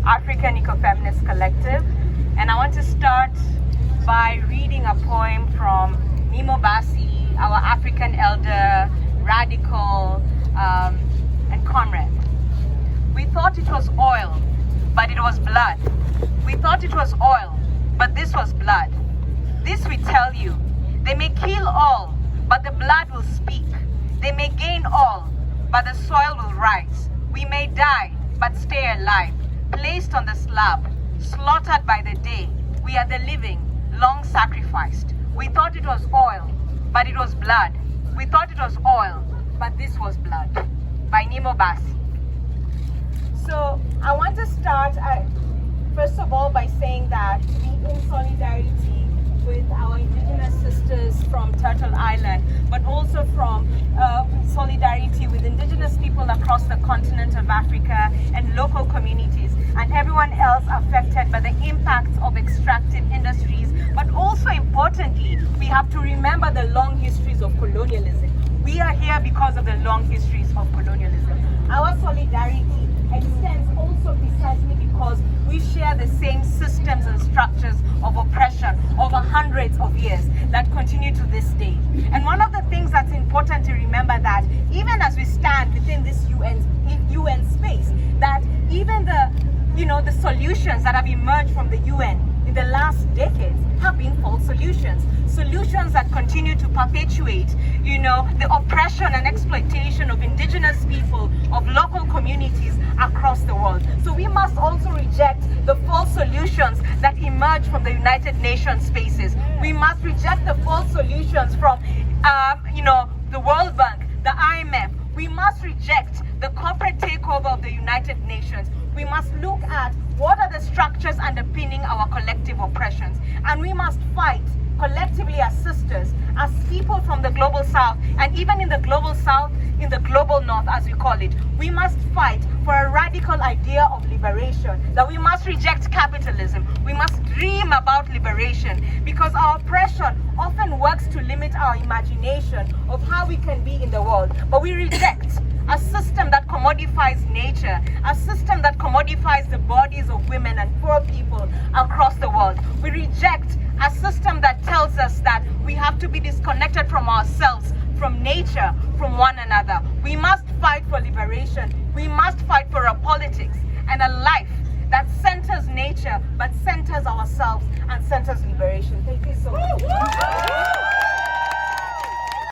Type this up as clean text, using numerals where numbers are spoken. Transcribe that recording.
African Ecofeminist Collective. And I want to start by reading a poem from Nemo Bassi, our African elder, radical, and comrade. We thought it was oil, but it was blood. We thought it was oil, but this was blood. This we tell you, they may kill all, but the blood will speak. They may gain all, but the soil will rise. We may die, but stay alive, placed on the slab, slaughtered by the day. We are the living, long sacrificed. We thought it was oil, but it was blood. We thought it was oil, but this was blood. By Nemo Bassi. So I want to start, first of all, by saying that to be in solidarity with our Indigenous sisters from Turtle Island, but also from solidarity with Indigenous people across the continent of Africa and local communities and everyone else affected by the impacts of extractive industries. But also importantly, we have to remember the long histories of colonialism. We are here because of the long histories of colonialism. Our solidarity extends also precisely because we share the same systems and structures of oppression over hundreds of years that continue to this day. And one of the things that's important to remember that even as we stand within this UN space, that even the solutions that have emerged from the UN in the last decades have been false solutions. Solutions that continue to perpetuate, the oppression and exploitation of indigenous people, of local communities across the world. So we must also reject the false solutions that emerge from the United Nations spaces. We must reject the false solutions from, the World Bank, the IMF. We must reject the corporate takeover of the United Nations. We must look at what are the structures underpinning our collective oppressions. And we must fight collectively as sisters, as people from the global south, and even in the global south, in the global north, as we call it. We must fight for a radical idea of liberation, that we must reject capitalism. We must dream about liberation, because our oppression often works to limit our imagination of how we can be in the world. But we reject a system that commodifies nature, a system that commodifies the bodies of women and poor people across the world. We reject a system that tells us that we have to be disconnected from ourselves, from nature, from one another. We must fight for liberation. We must fight for a politics and a life that centers nature, but centers ourselves and centers liberation. Thank you so much.